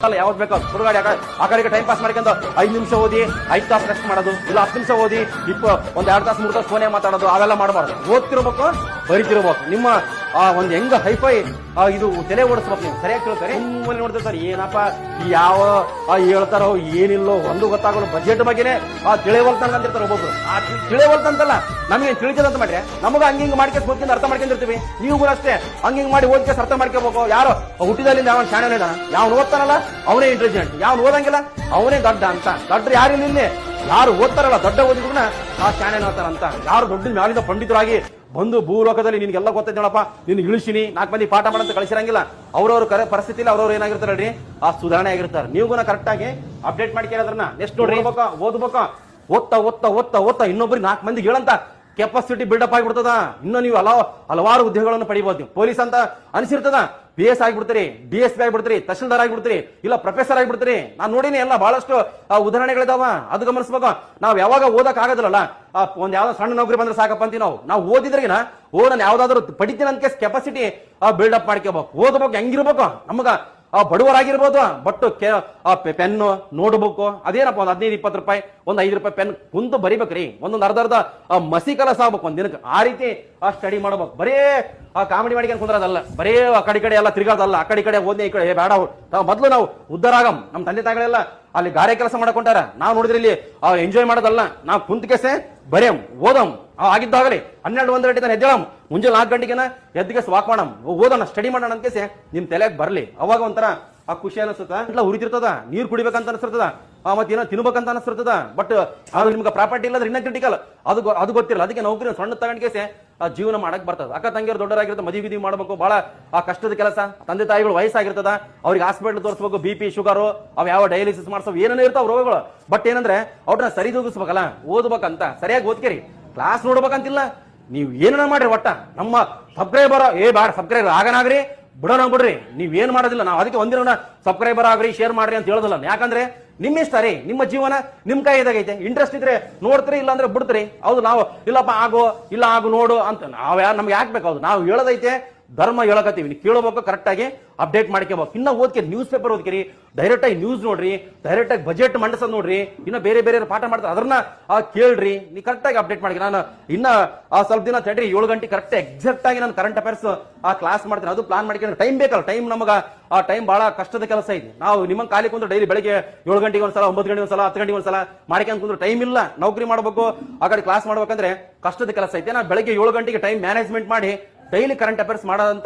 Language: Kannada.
ಯಾವ್ದು ಬೇಕೋ ಸುಡುಗಾಡಿ ಆ ಕಡೆಗೆ ಟೈಮ್ ಪಾಸ್ ಮಾಡ್ಕೊಂಡು 5 ನಿಮಿಷ ಓದಿ 5 ತಾಸು ರೆಸ್ಟ್ ಮಾಡೋದು, ಇಲ್ಲ 10 ನಿಮಿಷ ಓದಿ ಒಂದ್ 2 ತಾಸು 3 ತಾಸು ಫೋನೇ ಮಾತಾಡೋದು, ಅವೆಲ್ಲ ಮಾಡಬಾರ್ದು. ಓದ್ತಿರ್ಬೇಕು, ಬರಿತಿರ್ಬೇಕು. ನಿಮ್ಮ ಒಂದ್ ಹೆಂಗ ಹೈಫೈ ಇದು ತಲೆ ಓಡಿಸ್ಬೇಕು. ನೀವು ಸರಿಯಾಗಿ ತಿಳ್ತಾರೆ. ಸುಮ್ಮನೆ ನೋಡ್ತಿರ್ತಾರೆ ಏನಪ್ಪ ಯಾವ ಹೇಳ್ತಾರೋ ಏನಿಲ್ಲೋ ಒಂದು ಗೊತ್ತಾಗಲ್ಲ. ಬಜೆಟ್ ಬಗ್ಗೆನೆ ತಿಳಿವಲ್ತಂತಿರ್ತಾರೆ ಒಬ್ಬೊಬ್ರು. ಆ ತಿಳಿವಲ್ತಂತಲ್ಲ, ನಮಗೆ ತಿಳಿತದಂತ ಮಾಡ್ರೆ ನಮಗ ಹಂಗಿಂಗ್ ಮಾಡ್ಕೊಂಡು ಓದ್ಕೊಂಡು ಅರ್ಥ ಮಾಡ್ಕೊಂಡಿರ್ತೀವಿ. ನೀವು ಕೂಡ ಅಷ್ಟೇ ಹಂಗಿಂಗ್ ಮಾಡಿ ಓದ್ಕೊಂಡು ಅರ್ಥ ಮಾಡ್ಕೋಬೇಕು. ಯಾರೋ ಹುಟ್ಟಿದಲ್ಲಿ ಯಾವ ಶಾಣೆ ಇದ್ದಾನ, ಯಾವ್ನು ಓದ್ತಾನಲ್ಲ ಅವನೇ ಇಂಟೆಲಿಜೆಂಟ್, ಯಾವ್ನು ಓದಂಗಿಲ್ಲ ಅವನೇ ದೊಡ್ಡ ಅಂತ. ದೊಡ್ಡ ಯಾರಿಲ್ಲ ಇಲ್ಲಿ, ಯಾರು ಓದ್ತಾರಲ್ಲ ದೊಡ್ಡ ಓದಿದ್ರು ಆ ಶಾಣೆ ಓದ್ತಾರಂತ. ಯಾರು ದೊಡ್ಡ ಮ್ಯಾಲಿಂದ ಪಂಡಿತರಾಗಿ ಬಂದು ಭೂಲೋಕದಲ್ಲಿ ನಿನ್ಗೆಲ್ಲ ಗೊತ್ತೈತೆ ನೋಡಪ್ಪ, ನೀನು ಇಳಿಸಿನಿ 4 ಮಂದಿ ಪಾಠ ಮಾಡಂತ ಕಳಿಸಿರಂಗಿಲ್ಲ. ಅವ್ರವ್ರ ಪರಿಸ್ಥಿತಿಲಿ ಅವ್ರವ್ರು ಏನಾಗಿರ್ತಾರಲ್ರಿ, ಆ ಸುಧಾರಣೆ ಆಗಿರ್ತಾರೆ. ನೀವು ಕರೆಕ್ಟ್ ಆಗಿ ಅಪ್ಡೇಟ್ ಮಾಡ್ಕೊಳ್ಳೋದ್ರನ್ನ ನೆಕ್ಸ್ಟ್ ನೋಡ್ರಿ. ಓದ್ಬೇಕು, ಓದ್ತಾ ಓದ್ತಾ ಓದ್ತಾ ಓದ್ತಾ ಇನ್ನೊಬ್ರಿಗೆ 4 ಮಂದಿಗೆ ಹೇಳಂತ ಕೆಪಾಸಿಟಿ ಬಿಲ್ಡಪ್ ಆಗಿಬಿಡ್ತದ. ಇನ್ನು ನೀವು ಹಲವಾರು ಹುದ್ದೆಗಳನ್ನು ಪಡಿಬಹುದು. ನೀವು ಪೊಲೀಸ್ ಅಂತ ಅನಿಸಿರ್ತದ, PS ಆಗಿಬಿಡ್ತೀರಿ, DSP ಆಗಿಬಿಡ್ತೀರಿ, ತಹಶೀಲ್ದಾರ್ ಆಗಿಬಿಡ್ತೀರಿ, ಇಲ್ಲ ಪ್ರೊಫೆಸರ್ ಆಗಿಬಿಡ್ತೀರಿ. ನಾನು ನೋಡಿನಿ ಎಲ್ಲ ಬಹಳಷ್ಟು ಉದಾಹರಣೆಗಳಿದಾವ. ಅದು ಗಮನಿಸ್ಬೇಕು. ನಾವ್ ಯಾವಾಗ ಓದಕ್ ಆಗೋದಿಲ್ಲ, ಒಂದ್ ಯಾವ್ದೋ ಸಣ್ಣ ನೌಕರಿ ಬಂದ್ರೆ ಸಾಕಪ್ಪ ಅಂತೀವಿ ನಾವು ಓದಿದ್ರಿಗಿನ ನಾನು ಯಾವ್ದಾದ್ರು ಪಡಿತೀನಿ ಅಂತ ಕೆಪಾಸಿಟಿ ಬಿಲ್ಡಪ್ ಮಾಡ್ಕೋಬೇಕು. ಓದ್ಬೇಕು, ಹೆಂಗಿರ್ಬೇಕು ನಮಗ ಬಡವರಾಗಿರ್ಬೋದು, ಬಟ್ ಪೆನ್ನು ನೋಟ್ಬುಕ್ ಅದೇನಪ್ಪ ಒಂದ್ 15-20 ರೂಪಾಯಿ, ಒಂದ್ 5 ರೂಪಾಯಿ ಪೆನ್ ಕುಂತು ಬರಿಬೇಕ್ರಿ. ಒಂದೊಂದು ಅರ್ಧ ಮಸಿ ಕಲಸ ಆಗ್ಬೇಕು ಒಂದ್ ದಿನಕ್ಕೆ. ಆ ರೀತಿ ಸ್ಟಡಿ ಮಾಡ್ಬೇಕು. ಬರೇ ಕಾಮಿಡಿ ಮಾಡಿಕೊಂಡು ಕುಂದ್ರದಲ್ಲ, ಬರೇ ಆ ಕಡೆ ಎಲ್ಲ ತಿರ್ಗಾದಲ್ಲ. ಆ ಕಡೆ ಓದ್ನೆ ಈ ಕಡೆ ಬೇಡ. ಮೊದ್ಲು ನಾವು ಉದ್ದಾರಾಗಮ್. ನಮ್ಮ ತಂದೆ ತಾಯಿಗಳೆಲ್ಲ ಅಲ್ಲಿ ಗಾರೆ ಕೆಲಸ ಮಾಡಕೊಂಟಾರ. ನಾವು ನೋಡಿದ್ರೆ ಇಲ್ಲಿ ಎಂಜಾಯ್ ಮಾಡೋದಲ್ಲ. ನಾವು ಕುಂತ್ಕೆಸೆ ಬರೇಮ್ ಓದಮ್ ಆಗಿದ್ದಾಗಲಿ 12-1 ಗಂಟೆ ಎದ್ದೇಳಮ್. ಮುಂಜಾನೆ 4 ಗಂಟೆಗೆನ ಎದ್ದಿಗೆಸ್ ವಾಕ್ ಮಾಡಮ್, ಓದೋಣ, ಸ್ಟಡಿ ಮಾಡೋಣ ಅಂತಕೆಸೆ ನಿಮ್ ತಲೆಗೆ ಬರ್ಲಿ. ಅವಾಗ ಒಂಥರ ಆ ಖುಷಿ ಅನಿಸ್ತದ. ಇಲ್ಲ ಉರಿತಿರ್ತದ, ನೀರ್ ಕುಡಿಬೇಕಂತ ಅನಿಸ್ತದ, ಮತ್ತೇನೋ ತಿನ್ಬೇಕಂತ ಅನಿಸ್ತದ. ಬಟ್ ಅದು ನಿಮ್ಗೆ ಪ್ರಾಪರ್ಟಿ ಇಲ್ಲದ್ರೆ ಇನ್ನ ಕ್ರಿಟಿಕಲ್. ಅದು ಗೊತ್ತಿರಲ್ಲ. ಅದಕ್ಕೆ ನೌಕರಿ ಸಣ್ಣ ತಗೊಂಡ್ಕೆಸೆ ಜೀವನ ಮಾಡಕ್ ಬರ್ತದ. ಅಕ್ಕ ತಂಗಿಯರು ದೊಡ್ಡರಾಗಿರ್ತದೆ, ಮದುವೆ ಮಾಡಬೇಕು, ಬಹಳ ಆ ಕಷ್ಟದ ಕೆಲಸ. ತಂದೆ ತಾಯಿಗಳು ವಯಸ್ಸಾಗಿರ್ತದ, ಅವ್ರಿಗೆ ಹಾಸ್ಪಿಟಲ್ ತೋರಿಸ್ಬೇಕು, BP ಶುಗರು ಅವ್ ಯಾವ ಡಯಾಲಿಸಿಸ್ ಮಾಡ್ಸೋ ಏನೇನೋ ಇರ್ತಾವ ರೋಗಗಳು. ಬಟ್ ಏನಂದ್ರೆ ಅವ್ರನ್ನ ಸರಿದೂಗಿಸ್ಬೇಕಲ್ಲ, ಓದ್ಬೇಕಂತ. ಸರಿಯಾಗಿ ಓದ್ಕೇರಿ, ಕ್ಲಾಸ್ ನೋಡ್ಬೇಕಂತಿಲ್ಲ. ನೀವ್ ಏನ ಮಾಡ್ರಿ, ಒಟ್ಟ ನಮ್ಮ ಸಬ್ಸ್ಕ್ರೈಬರ್ ಬೇಡ, ಸಬ್ಸ್ಕ್ರೈಬರ್ ಆಗನಾಗ್ರಿ ಬಿಡೋಣ ಬಿಡ್ರಿ. ನೀವ್ ಏನ್ ಮಾಡೋದಿಲ್ಲ. ನಾವು ಅದಕ್ಕೆ ಒಂದಿನ ಸಬ್ಸ್ಕ್ರೈಬರ್ ಆಗ್ರಿ, ಶೇರ್ ಮಾಡ್ರಿ ಅಂತ ಹೇಳೋದಿಲ್ಲ. ಯಾಕಂದ್ರೆ ನಿಮ್ಮ ಇಷ್ಟ ರೀ, ನಿಮ್ಮ ಜೀವನ ನಿಮ್ ಕೈದಾಗೈತೆ. ಇಂಟ್ರೆಸ್ಟ್ ಇದ್ರೆ ನೋಡ್ತೀರಿ, ಇಲ್ಲ ಅಂದ್ರೆ ಬಿಡ್ತೀರಿ. ಹೌದು, ನಾವು ಇಲ್ಲಪ್ಪ ಆಗು ನೋಡು ಅಂತ ನಮ್ಗೆ ಯಾಕೆ ಬೇಕಾದ್ರು. ನಾವು ಹೇಳೋದೈತೆ ಧರ್ಮ ಹೇಳಕತ್ತೀವಿ, ನೀವು ಕೇಳಬೇಕು, ಕರೆಕ್ಟ್ ಆಗಿ ಅಪ್ಡೇಟ್ ಮಾಡ್ಕೋಬೇಕು. ಇನ್ನ ಓದ್ಕೇರಿ, ನ್ಯೂಸ್ ಪೇಪರ್ ಓದ್ಕೇರಿ, ಡೈರೆಕ್ಟ್ ಆಗಿ ನ್ಯೂಸ್ ನೋಡ್ರಿ, ಡೈರೆಕ್ಟ್ ಆಗಿ ಬಜೆಟ್ ಮಂಡಿಸೋದ್ ನೋಡ್ರಿ. ಇನ್ನ ಬೇರೆ ಪಾಠ ಮಾಡ್ತಾರೆ, ಅದನ್ನ ಕೇಳ್ರಿ. ನೀವು ಕರೆಕ್ಟ್ ಆಗಿ ಅಪ್ಡೇಟ್ ಮಾಡಿ. ನಾನು ಇನ್ನ ಸ್ವಲ್ಪ ದಿನ ತಡ್ರಿ, 7 ಗಂಟೆ ಕರೆಕ್ಟ್ ಎಕ್ಸಾಕ್ಟ್ ಆಗಿ ನಾನು ಕರೆಂಟ್ ಅಫೇರ್ಸ್ ಕ್ಲಾಸ್ ಮಾಡ್ತೀನಿ. ಅದು ಪ್ಲಾನ್ ಮಾಡ್ಕೊಂಡ್ರೆ ಟೈಮ್ ಬೇಕಲ್ಲ. ಟೈಮ್ ನಮಗ ಆ ಟೈಮ್ ಬಹಳ ಕಷ್ಟದ ಕೆಲಸ ಇದೆ. ನಾವು ನಿಮ್ಮಂಗೆ ಖಾಲಿ ಕುಂದ್ರೆ ಡೈಲಿ ಬೆಳಗ್ಗೆ 7 ಗಂಟೆಗೆ ಒಂದ್ಸಲ, 9 ಗಂಟೆಗೆ ಒಂದ್ಸಲ, 10 ಗಂಟೆಗೆ ಒಂದ್ಸಲ ಮಾಡ್ಕೊಂಡು ಕುಂದ್ರೆ ಟೈಮ್ ಇಲ್ಲ. ನೌಕರಿ ಮಾಡ್ಬೇಕು, ಆ ಕಡೆ ಕ್ಲಾಸ್ ಮಾಡ್ಬೇಕಂದ್ರೆ ಕಷ್ಟದ ಕೆಲಸ ಐತೆ. ನಾನು ಬೆಳಗ್ಗೆ 7 ಗಂಟೆಗೆ ಟೈಮ್ ಮ್ಯಾನೇಜ್ಮೆಂಟ್ ಮಾಡಿ ಡೈಲಿ ಕರೆಂಟ್ ಅಫೇರ್ಸ್ ಮಾಡೋದಂತ